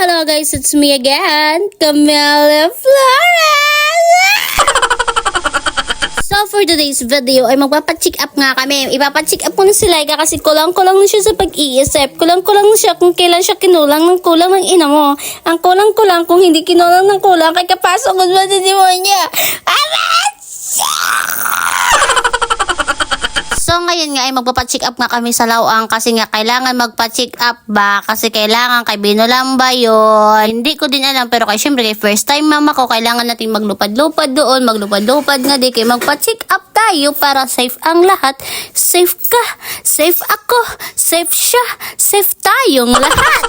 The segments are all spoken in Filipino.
Hello guys, it's me again, Camila Flores! So for today's video ay magpapacheck up nga kami. Ipapacheck up ko na si Laika kasi kulang-kulang na siya sa pag-iisip. Kulang-kulang na siya kung kailan siya kinulang ng kulang ng ina mo. Ang kulang-kulang kung hindi kinulang ng kulang kay kapasok ko ba sa demonya. So ngayon nga ay magpapacheck up nga kami sa Lawang kasi nga kailangan magpa-check up ba kasi kailangan kay binulang ba yun. Hindi ko din alam pero syempre kay first time mama ko kailangan natin maglupad-lupad doon, maglupad-lupad nga di kay magpa-check up tayo para safe ang lahat. Safe ka, safe ako, safe siya, safe tayong lahat.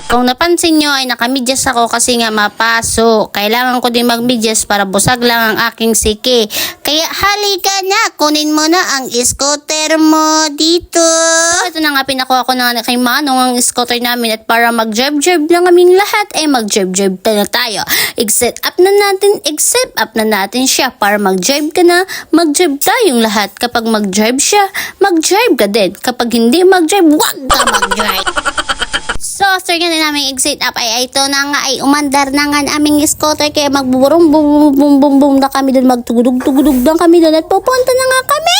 Kung napansin nyo ay nakamidyas ako kasi nga mapaso. Kailangan ko din magmidyas para busag lang ang aking siki. Kaya halika na, kunin mo na ang scooter mo dito. So, ito na nga pinakuha ko na kay Manong ang scooter namin at para mag-drive-drive lang kaming lahat ay mag-drive-drive na tayo. Exit up na natin siya para mag-drive ka na, mag-drive tayong lahat. Kapag mag-drive siya, mag-drive ka din. Kapag hindi mag-drive, wag ka mag-drive. So, after nga na namin exit up ay ito na nga ay umandar na nga aming scooter kaya magbuburong bum bum bum bum na kami doon, magtugudug-tugudug lang kami doon at pupunta na nga kami!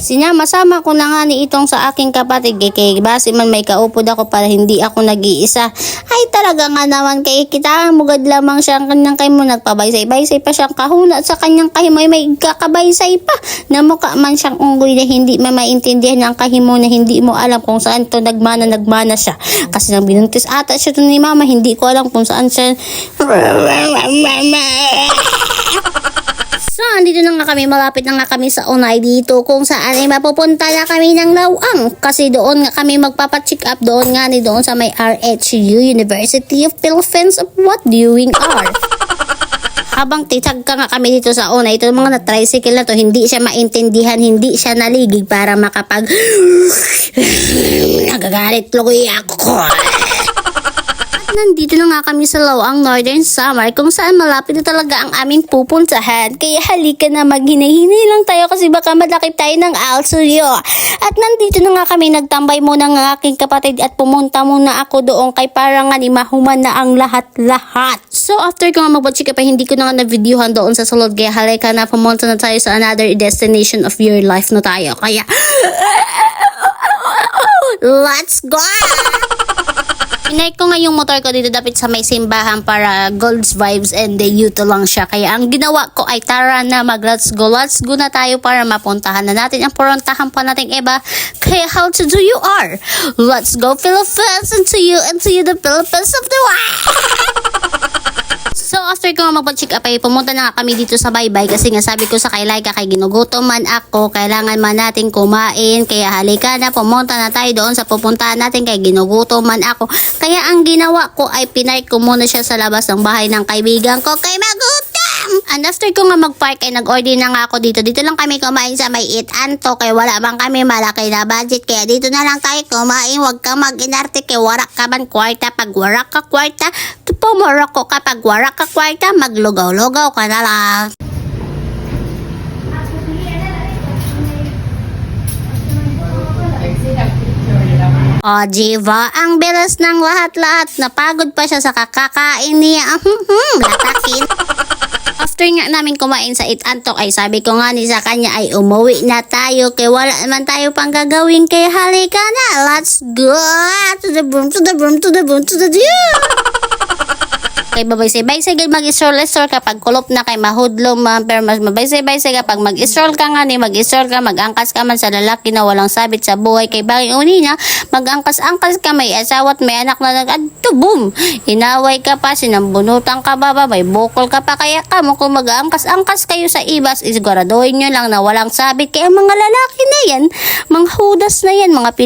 Sinama-sama ko na nga ni itong sa aking kapatid kay base man may kaupod ako para hindi ako nag-iisa. Ay talaga nga naman kay kita mugad lamang siyang kanyang kahimo nagpabaysay-baysay pa siyang kahuna sa kanyang kahimo ay may kakabaysay pa na mukha man siyang unggoy na hindi maintindihan ng kahimo na hindi mo alam kung saan to nagmana siya. Kasi nang binuntis ata siya to ni mama hindi ko alam kung saan siya. So, andito na nga kami, malapit na nga kami sa Unay dito kung saan ay mapupunta na kami ng Lawang. Kasi doon nga kami magpapacheck up doon nga ni doon sa may RHU, University of Philippines of What Doing Are. Habang titag ka nga kami dito sa Unay, ito mga na-tricycle na to, hindi siya maintindihan, hindi siya naligig para makapag nagagalit lugoy ako. Nandito na nga kami sa Lawang Northern Samar kung saan malapit na talaga ang aming pupuntahan. Kaya halika na maghinay-hinay lang tayo kasi baka malaki tayo ng alsuyo. At nandito na nga kami, nagtambay muna ng aking kapatid at pumunta muna ako doon kay parang nga ni mahuman na ang lahat-lahat. So after ko nga magpacheck up ay hindi ko na nga na-videohan doon sa salon kaya halika na pumunta na tayo sa another destination of your life na tayo. Kaya let's go! Inay ko nga yung motor ko dito dapat sa may simbahan para God's vibes and the youth lang siya. Kaya ang ginawa ko ay tara na let's go na tayo para mapuntahan na natin ang purontahan pa nating iba. Kaya how to do you are? Let's go Philippines and to you the Philippines of the world! So after ko nga magpa-check up ay pumunta na nga kami dito sa Baybay kasi nga sabi ko sa kay Laika kay ginugutom man ako, kailangan man natin kumain kaya halika na pumunta na tayo doon sa pupuntahan natin kay ginugutom man ako. Kaya ang ginawa ko ay pinark ko muna siya sa labas ng bahay ng kaibigan ko kay magutom. And after ko nga mag-park ay nag-order na nga ako dito. Dito lang kami kumain sa may Eat Anto kaya wala bang kami malaki na budget kaya dito na lang tayo kumain. Huwag kang mag-inarte kaya warak ka man kwarta. Pag warak ka kwarta, pumura ko kapag warak ka kwarta, maglugaw-lugaw ka na lang. O, Jiva, ang bilis ng lahat-lahat. Napagod pa siya sa kakakain niya. Latakin. After nga namin kumain sa Eat Antok ay sabi ko nga ni sa kanya ay umuwi na tayo kaya wala naman tayo pang gagawin kaya halika na. Let's go to the room, to the room, to the room, to the room. Kay babaysay-baysay mag-stroll kapag kulop na kay mahudlo man pero mas mabaysay-baysay kapag mag-stroll ka nga ni mag-stroll ka mag-angkas ka man sa lalaki na walang sabit sa buhay kay bagay unina mag-angkas-angkas ka may asawa at may anak na boom inaway ka pa sinambunutan ka ba may bukol ka pa kaya ka mo kung mag-angkas-angkas kayo sa ibas isiguraduhin nyo lang na walang sabit kaya mga lalaki na yan mga hudas na yan mga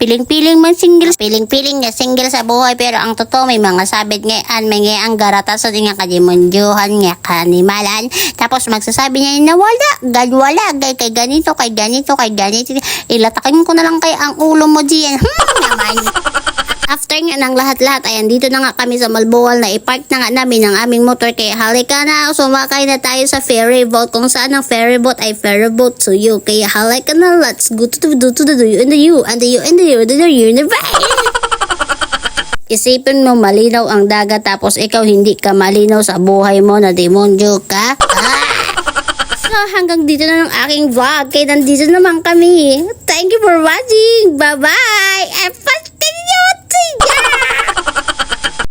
piling-piling man single piling-piling na single sa buhay pero ang totoo may mga sabit ngayon may ang garata sa nga kadimundyuhan nga kanimalan tapos magsasabi niya na wala kay ganito ilatakin ko na lang kay ang ulo mo diyan naman. After nga ng lahat-lahat ayan dito na nga kami sa Malboal na ipark na nga namin ang aming motor kaya halika na sumakay na tayo sa ferry boat kung saan ang ferry boat ay ferry boat to you kaya halika na let's go to the you and the universe. Isipin mo malinaw ang dagat tapos ikaw hindi ka malinaw sa buhay mo na demonyo ka. So hanggang dito na ng aking vlog. Kaya nandito naman kami. Thank you for watching. Bye-bye!